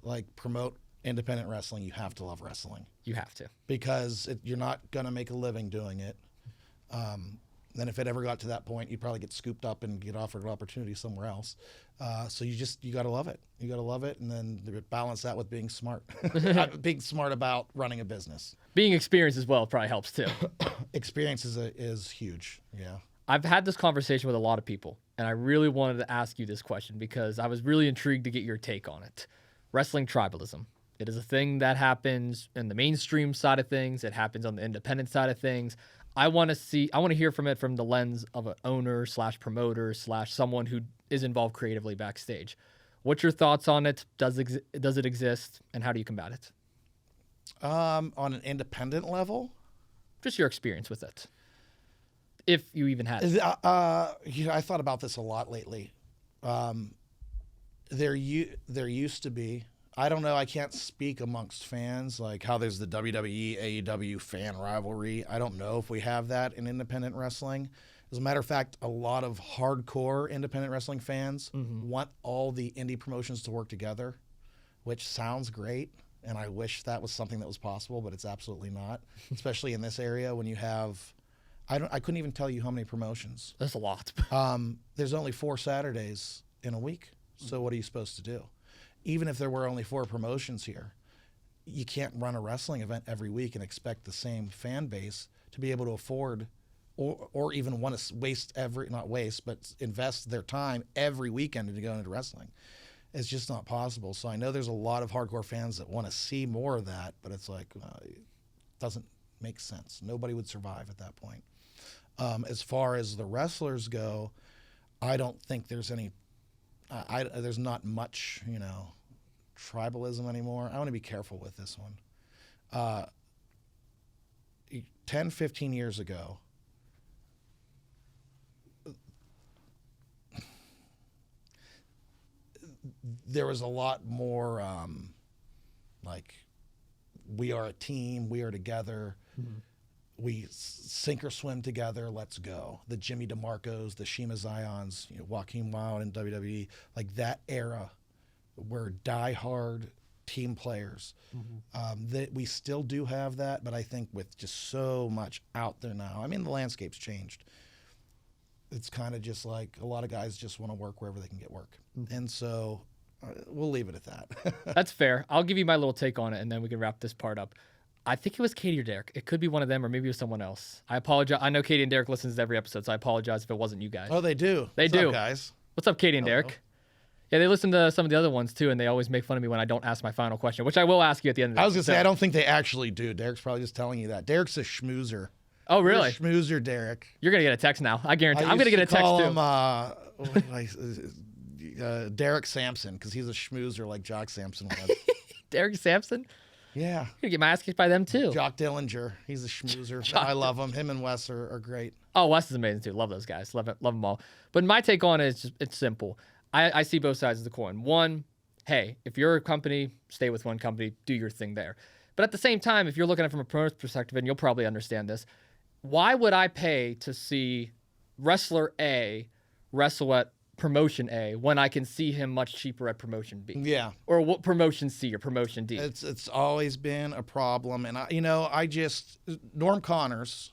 like promote independent wrestling, you have to love wrestling. You have to. Because you're not going to make a living doing it. Then if it ever got to that point, you'd probably get scooped up and get offered an opportunity somewhere else. So you got to love it. You got to love it, and then balance that with being smart. Being smart about running a business. Being experienced as well probably helps too. Experience is huge. Yeah. I've had this conversation with a lot of people, and I really wanted to ask you this question because I was really intrigued to get your take on it. Wrestling tribalism. It is a thing that happens in the mainstream side of things. It happens on the independent side of things. I want to hear from it from the lens of an owner / promoter / someone who is involved creatively backstage. What's your thoughts on it? Does it exist, and how do you combat it? On an independent level? Just your experience with it, if you even had it. I thought about this a lot lately. There used to be. I don't know. I can't speak amongst fans, like how there's the WWE, AEW fan rivalry. I don't know if we have that in independent wrestling. As a matter of fact, a lot of hardcore independent wrestling fans want all the indie promotions to work together, which sounds great. And I wish that was something that was possible, but it's absolutely not, especially in this area when you have, I couldn't even tell you how many promotions. That's a lot. There's only 4 Saturdays in a week. So what are you supposed to do? Even if there were only 4 promotions here, you can't run a wrestling event every week and expect the same fan base to be able to afford or even want to invest their time every weekend to go into wrestling. It's just not possible. So I know there's a lot of hardcore fans that want to see more of that, but it's like, it doesn't make sense. Nobody would survive at that point. As far as the wrestlers go, I don't think there's any there's not much, tribalism anymore. I want to be careful with this one. 10, 15 years ago, there was a lot more like, we are a team, we are together. We sink or swim together, let's go. The Jimmy DeMarcos, the Shima Zions, Joaquin Wilde in WWE, like that era where diehard team players. That we still do have that, but I think with just so much out there now, I mean, the landscape's changed. It's kind of just like a lot of guys just want to work wherever they can get work. And so we'll leave it at that. That's fair. I'll give you my little take on it, and then we can wrap this part up. I think it was Katie or Derek. It could be one of them, or maybe it was someone else. I apologize. I know Katie and Derek listens to every episode, so I apologize if it wasn't you guys. Oh, they do. They What's do. up, guys? What's up, Katie and Hello. Derek? Yeah, they listen to some of the other ones too, and they always make fun of me when I don't ask my final question, which I will ask you at the end of the I was going to say, I don't think they actually do. Derek's probably just telling you that. Derek's a schmoozer. Oh, really? You're a schmoozer, Derek. You're going to get a text now. I guarantee. I'm going to get a text too. Derek Sampson, because he's a schmoozer like Jock Sampson was. Derek Sampson? Yeah. I'm going to get my ass kicked by them too. Jock Dillinger. He's a schmoozer. I love him. Him and Wes are great. Oh, Wes is amazing too. Love those guys. Love them all. But my take on it is just, it's simple. I see both sides of the coin. One, hey, if you're a company, stay with one company, do your thing there. But at the same time, if you're looking at it from a promoter's perspective, and you'll probably understand this, why would I pay to see wrestler A wrestle at promotion A when I can see him much cheaper at promotion B? Yeah. Or what, promotion C or promotion D? It's always been a problem. And, Norm Connors,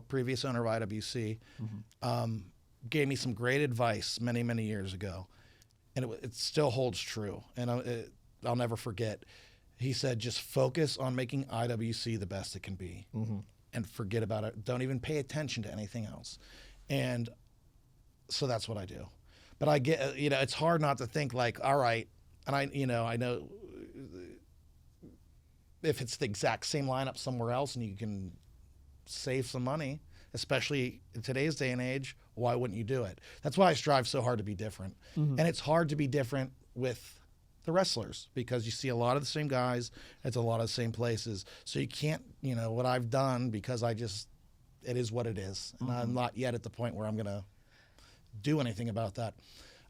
previous owner of IWC, gave me some great advice many, many years ago. And it still holds true. And I'll never forget. He said, just focus on making IWC the best it can be. And forget about it. Don't even pay attention to anything else. And so that's what I do. But I get, it's hard not to think like, all right, and I know if it's the exact same lineup somewhere else and you can save some money, especially in today's day and age, why wouldn't you do it? That's why I strive so hard to be different. And it's hard to be different with the wrestlers because you see a lot of the same guys. It's a lot of the same places. So you can't, what I've done because it is what it is. And I'm not yet at the point where I'm going to do anything about that.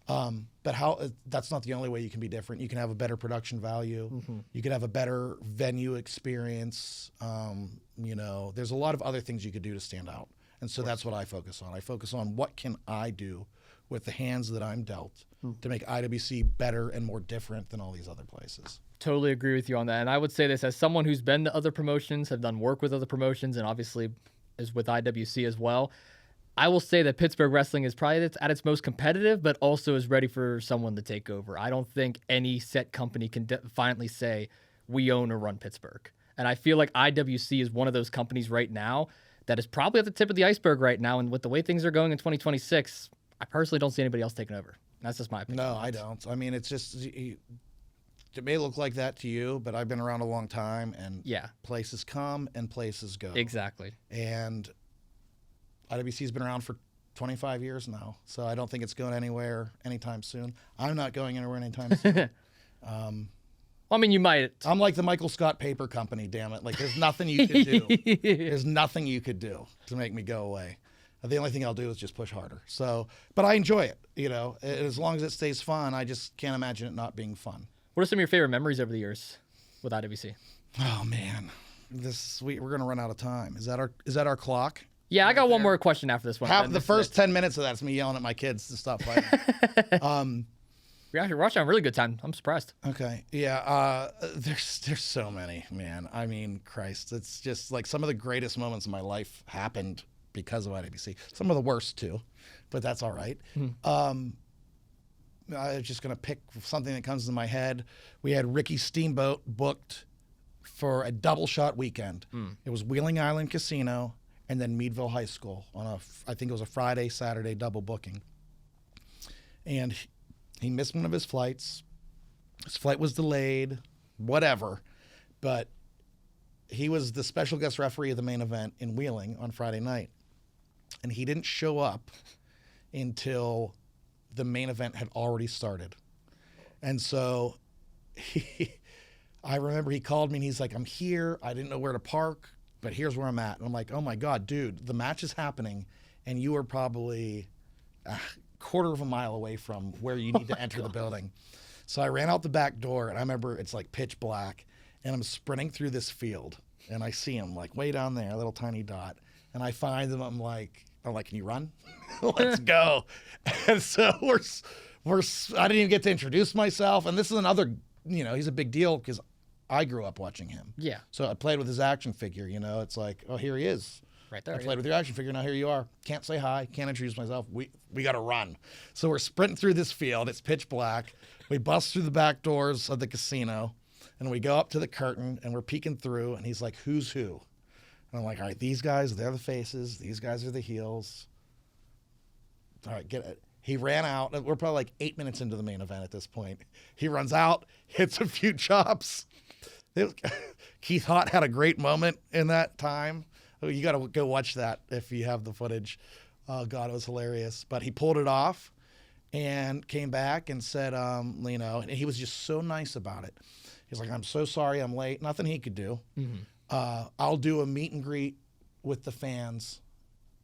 But that's not the only way you can be different. You can have a better production value. You can have a better venue experience. There's a lot of other things you could do to stand out. And so that's what I focus on. I focus on what can I do with the hands that I'm dealt to make IWC better and more different than all these other places. Totally agree with you on that. And I would say this as someone who's been to other promotions, have done work with other promotions, and obviously is with IWC as well. I will say that Pittsburgh wrestling is probably at its most competitive, but also is ready for someone to take over. I don't think any set company can defiantly say, we own or run Pittsburgh. And I feel like IWC is one of those companies right now that is probably at the tip of the iceberg right now. And with the way things are going in 2026, I personally don't see anybody else taking over. That's just my opinion. No, I don't. I mean, it's just, it may look like that to you, but I've been around a long time, and places come and places go. Exactly. And IWC's been around for 25 years now, so I don't think it's going anywhere anytime soon. I'm not going anywhere anytime soon. I mean, you might. I'm like the Michael Scott Paper Company, damn it. Like, there's nothing you could do. There's nothing you could do to make me go away. The only thing I'll do is just push harder. So, but I enjoy it, As long as it stays fun, I just can't imagine it not being fun. What are some of your favorite memories over the years with IWC? Oh, man. We're going to run out of time. Is that our clock? Yeah, I got one more question after this one. The first 10 minutes of that's me yelling at my kids to stop fighting. You're actually watching a really good time. I'm surprised. Okay. Yeah. There's so many, man. I mean, Christ, it's just like some of the greatest moments of my life happened because of IWC. Some of the worst too, but that's all right. I'm just going to pick something that comes to my head. We had Ricky Steamboat booked for a double shot weekend. It was Wheeling Island Casino and then Meadville High School on I think it was a Friday, Saturday double booking. And he missed one of his flights. His flight was delayed, whatever. But he was the special guest referee of the main event in Wheeling on Friday night. And he didn't show up until the main event had already started. And so I remember he called me and he's like, I'm here. I didn't know where to park, but here's where I'm at. And I'm like, oh my God, dude, the match is happening. And you are probably a quarter of a mile away from where you need to enter the building. So I ran out the back door and I remember it's like pitch black and I'm sprinting through this field and I see him like way down there, a little tiny dot. And I find him, I'm like, can you run? Let's go. And so I didn't even get to introduce myself. And this is another, he's a big deal because I grew up watching him. Yeah. So I played with his action figure, it's like, oh, here he is. Right there. I played with your action figure, now here you are. Can't say hi, can't introduce myself. We got to run. So we're sprinting through this field. It's pitch black. We bust through the back doors of the casino, and we go up to the curtain, and we're peeking through, and he's like, who's who? And I'm like, all right, these guys, they're the faces. These guys are the heels. All right, get it. He ran out. We're probably like 8 minutes into the main event at this point. He runs out, hits a few chops. Keith Hott had a great moment in that time. You got to go watch that if you have the footage. Oh, God, it was hilarious. But he pulled it off and came back and said, and he was just so nice about it. He's like, I'm so sorry I'm late. Nothing he could do. I'll do a meet and greet with the fans,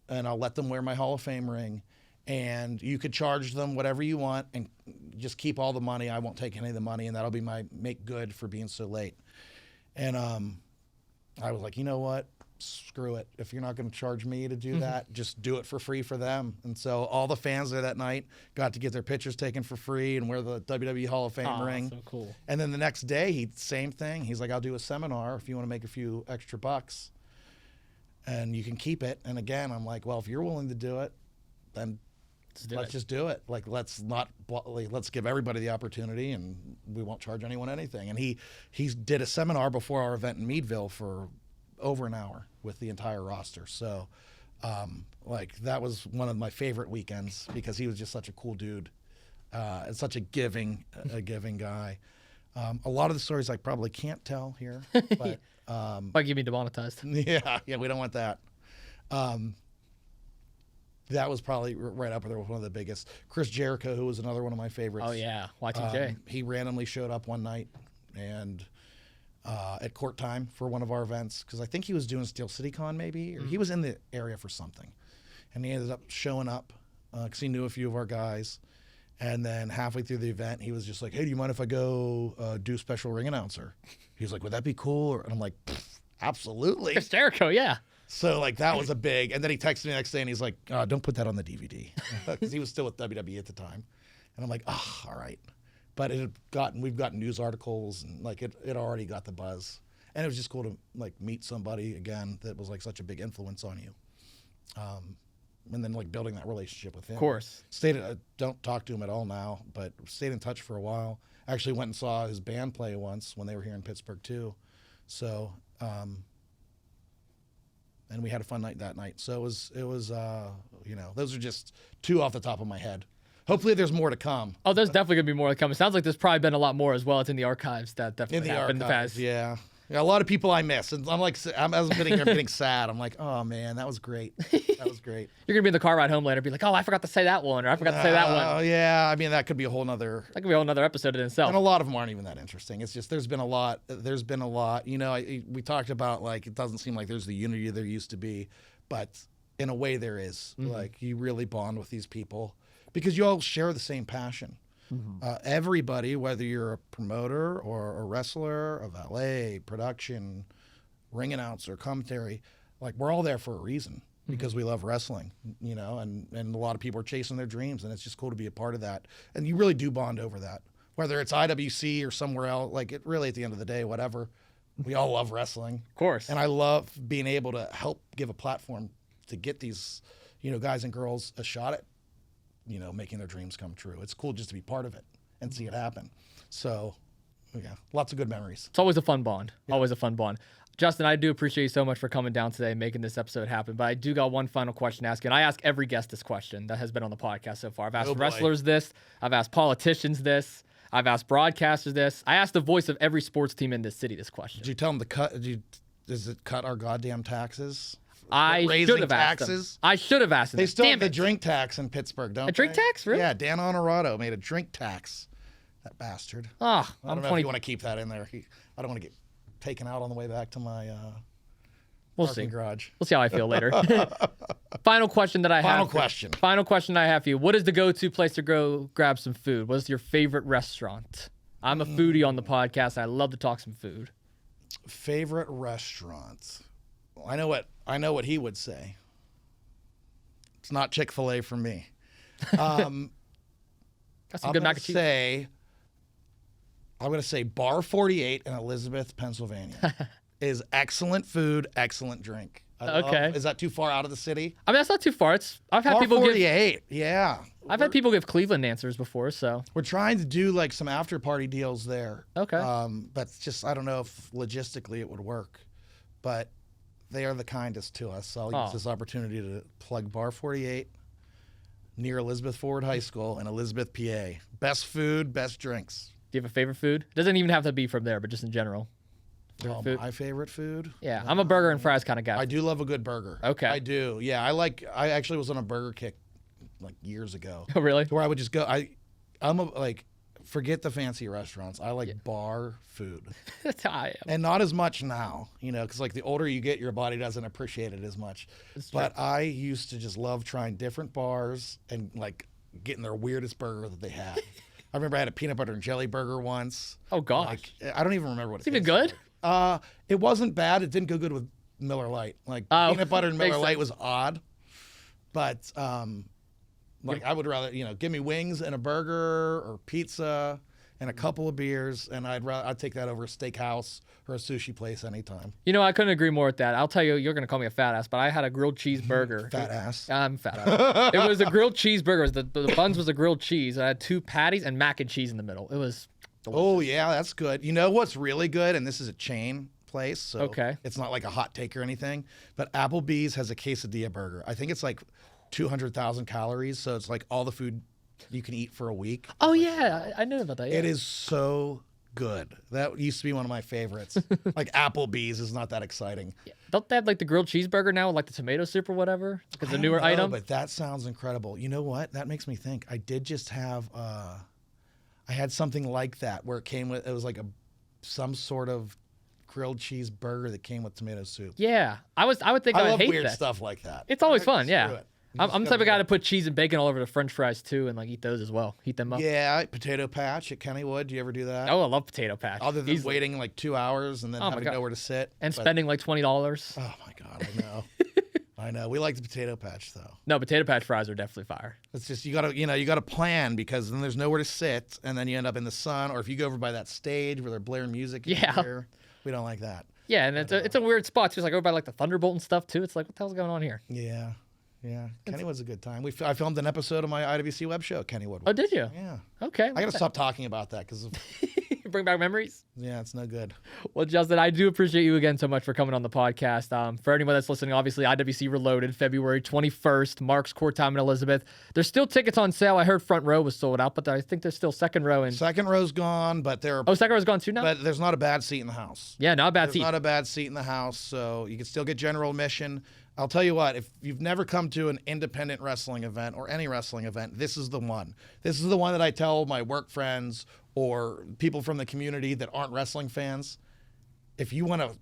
and I'll let them wear my Hall of Fame ring. And you could charge them whatever you want and just keep all the money. I won't take any of the money, and that'll be my make good for being so late. And I was like, you know what? Screw it. If you're not going to charge me to do that, just do it for free for them. And so all the fans there that night got to get their pictures taken for free and wear the WWE Hall of Fame ring. So cool. And then the next day, same thing. He's like, I'll do a seminar if you want to make a few extra bucks, and you can keep it. And again, I'm like, well, if you're willing to do it, then let's just do it. Like, let's give everybody the opportunity, and we won't charge anyone anything. And he did a seminar before our event in Meadville for over an hour with the entire roster. So, that was one of my favorite weekends because he was just such a cool dude, and such a giving guy. A lot of the stories I probably can't tell here, but might get me demonetized. Yeah, we don't want that. That was probably right up there with one of the biggest. Chris Jericho, who was another one of my favorites. Oh, yeah. Y2J. He randomly showed up one night and at court time for one of our events because I think he was doing Steel City Con maybe, or he was in the area for something. And he ended up showing up because he knew a few of our guys. And then halfway through the event, he was just like, hey, do you mind if I go do special ring announcer? He was like, would that be cool? And I'm like, absolutely. Chris Jericho, yeah. So, that was a big, and then he texted me the next day, and he's like, don't put that on the DVD, because he was still with WWE at the time. And I'm like, all right. But we've gotten news articles, and, it already got the buzz. And it was just cool to, meet somebody, again, that was, such a big influence on you. And then, building that relationship with him. Of course. Don't talk to him at all now, but stayed in touch for a while. Actually went and saw his band play once when they were here in Pittsburgh, too. So, and we had a fun night that night. So it was those are just two off the top of my head. Hopefully there's more to come. Oh, there's definitely going to be more to come. It sounds like there's probably been a lot more as well. It's in the archives that definitely happened in the past. Yeah. A lot of people I miss. And I'm getting sad. I'm like, oh, man, that was great. That was great. You're going to be in the car ride home later and be like, oh, I forgot to say that one, or I forgot to say that one. Oh, yeah. I mean, that could be a whole nother. That could be a whole nother episode in itself. And a lot of them aren't even that interesting. It's just there's been a lot. We talked about, it doesn't seem like there's the unity there used to be. But in a way there is. You really bond with these people because you all share the same passion. Everybody, whether you're a promoter or a wrestler, a valet, production, ring announcer, commentary, we're all there for a reason because we love wrestling, and a lot of people are chasing their dreams, and it's just cool to be a part of that. And you really do bond over that, whether it's IWC or somewhere else. It really, at the end of the day, whatever, we all love wrestling. Of course. And I love being able to help give a platform to get these, guys and girls a shot at making their dreams come true. It's cool just to be part of it and see it happen. So, yeah, lots of good memories. It's always a fun bond. Yeah. Always a fun bond. Justin, I do appreciate you so much for coming down today and making this episode happen. But I do got one final question to ask you. And I ask every guest this question that has been on the podcast so far. I've asked wrestlers this. I've asked politicians this. I've asked broadcasters this. I asked the voice of every sports team in this city this question. Did you tell them to cut? Does it cut our goddamn taxes? I should have asked them. I should have asked them. They still have the drink tax in Pittsburgh, don't they? A drink tax? Really? Yeah, Dan Honorado made a drink tax. That bastard. Oh, I don't know if you want to keep that in there. I don't want to get taken out on the way back to my parking garage. We'll see how I feel later. Final question I have for you. What is the go-to place to go grab some food? What is your favorite restaurant? I'm a foodie on the podcast. I love to talk some food. Favorite restaurant? I know what he would say. It's not Chick-fil-A for me. Got some good mac and cheese. I'm going to say Bar 48 in Elizabeth, Pennsylvania is excellent food, excellent drink. Is that too far out of the city? I mean, that's not too far. I've had people give 48. Yeah. I've had people give Cleveland answers before, so we're trying to do some after party deals there. Okay. But it's just I don't know if logistically it would work, but they are the kindest to us. So I'll use this opportunity to plug Bar 48. near Elizabeth Forward High School in Elizabeth, PA. Best food, best drinks. Do you have a favorite food? It doesn't even have to be from there, but just in general. Food? My favorite food? Yeah, I'm a burger and fries kind of guy. I do love a good burger. Okay. I do. Yeah, I actually was on a burger kick like years ago. Oh, really? To where I would just go. Forget the fancy restaurants. I like bar food. That's how I am. And not as much now, because like the older you get, your body doesn't appreciate it as much. But I used to just love trying different bars and like getting their weirdest burger that they had. I remember I had a peanut butter and jelly burger once. Oh, gosh. I don't even remember what It's even good? It wasn't bad. It didn't go good with Miller Lite. Like peanut butter and Miller Lite was odd. But I would rather, give me wings and a burger or pizza and a couple of beers, and I'd take that over a steakhouse or a sushi place anytime. I couldn't agree more with that. I'll tell you, you're going to call me a fat ass, but I had a grilled cheeseburger. Fat ass. I'm fat ass. It was a grilled cheeseburger. The buns was a grilled cheese. I had 2 patties and mac and cheese in the middle. It was delicious. Oh, yeah, that's good. You know what's really good? And this is a chain place, so okay. It's not like a hot take or anything, but Applebee's has a quesadilla burger. I think it's like 200,000 calories, so it's like all the food you can eat for a week. Oh, yeah, I knew about that. Yeah. It is so good. That used to be one of my favorites. Like Applebee's is not that exciting. Yeah. Don't they have like the grilled cheeseburger now with like the tomato soup or whatever? It's a newer item. But that sounds incredible. You know what? That makes me think. I did just have I had something like that where it was like some sort of grilled cheese burger that came with tomato soup. Yeah, I would think I I'd love hate weird that. stuff like that. It's always fun, yeah. It. I'm the type of guy to put cheese and bacon all over the French fries too, and like eat those as well. Heat them up. Yeah, potato patch at Kennywood. Do you ever do that? Oh, I love potato patch. Other than Easily. waiting like 2 hours and then having nowhere to sit and spending like $20. Oh my God, I know. I know. We like the potato patch though. No, potato patch fries are definitely fire. It's just you gotta plan because then there's nowhere to sit and then you end up in the sun, or if you go over by that stage where they're blaring music. Yeah. We don't like that. Yeah, and it's a weird spot. Just like over by like the Thunderbolt and stuff too. It's like, what the hell's going on here? Yeah. Yeah, Kennywood's a good time. I filmed an episode of my IWC web show, Kennywood. Oh, did you? Yeah. Okay. I got to stop talking about that because bring back memories. Yeah, it's no good. Well, Justin, I do appreciate you again so much for coming on the podcast. For anyone that's listening, obviously IWC Reloaded, February 21st, Mark's Court Time in Elizabeth. There's still tickets on sale. I heard front row was sold out, but I think there's still second row. Second row's gone, but second row's gone too now? But there's not a bad seat in the house. Yeah, not a bad seat. There's not a bad seat in the house, so you can still get general admission. I'll tell you what, if you've never come to an independent wrestling event or any wrestling event, this is the one. This is the one that I tell my work friends or people from the community that aren't wrestling fans. If you want an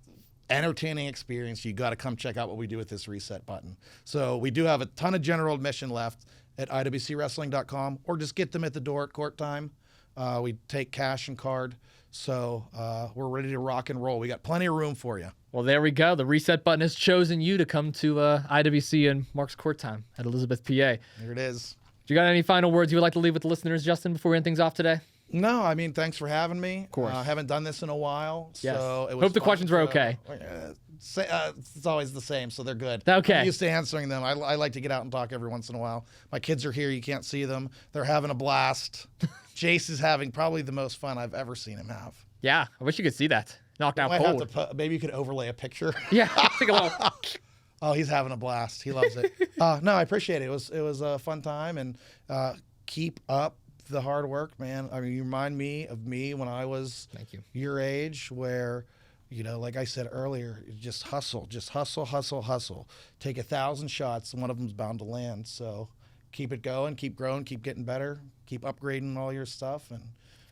entertaining experience, you got to come check out what we do with this reset button. So we do have a ton of general admission left at IWCWrestling.com, or just get them at the door at court time. We take cash and card. So we're ready to rock and roll. We got plenty of room for you. Well, there we go. The reset button has chosen you to come to IWC and Mark's Court Time at Elizabeth, PA. There it is. Do you got any final words you would like to leave with the listeners, Justin, before we end things off today? No, I mean, thanks for having me. Of course. I haven't done this in a while. Yes. So it was Hope the fun questions were okay. It's always the same, so they're good. Okay. I'm used to answering them. I like to get out and talk every once in a while. My kids are here. You can't see them. They're having a blast. Jace is having probably the most fun I've ever seen him have. Yeah, I wish you could see that. Knocked out Might cold. have to maybe you could overlay a picture. Yeah, take a little. Oh, he's having a blast. He loves it. No, I appreciate it. It was a fun time, and keep up the hard work, man. I mean, you remind me of me when I was your age, where, like I said earlier, just hustle. Take 1,000 shots, and one of them's bound to land. So keep it going, keep growing, keep getting better, keep upgrading all your stuff, and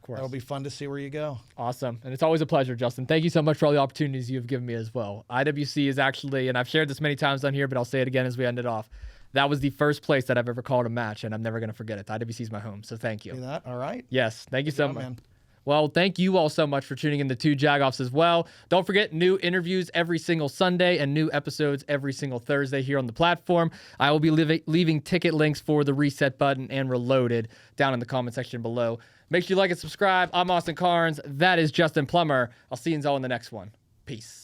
it'll be fun to see where you go. Awesome. And it's always a pleasure, Justin. Thank you so much for all the opportunities you've given me as well. IWC is actually, and I've shared this many times on here, but I'll say it again as we end it off. That was the first place that I've ever called a match, and I'm never going to forget it. IWC is my home, so thank you. See that? All right. Yes, thank you so much. Man. Well, thank you all so much for tuning in to Two Jagoffs as well. Don't forget, new interviews every single Sunday and new episodes every single Thursday here on the platform. I will be leaving ticket links for the reset button and Reloaded down in the comment section below. Make sure you like and subscribe. I'm Austin Cairns. That is Justin Plummer. I'll see you all in the next one. Peace.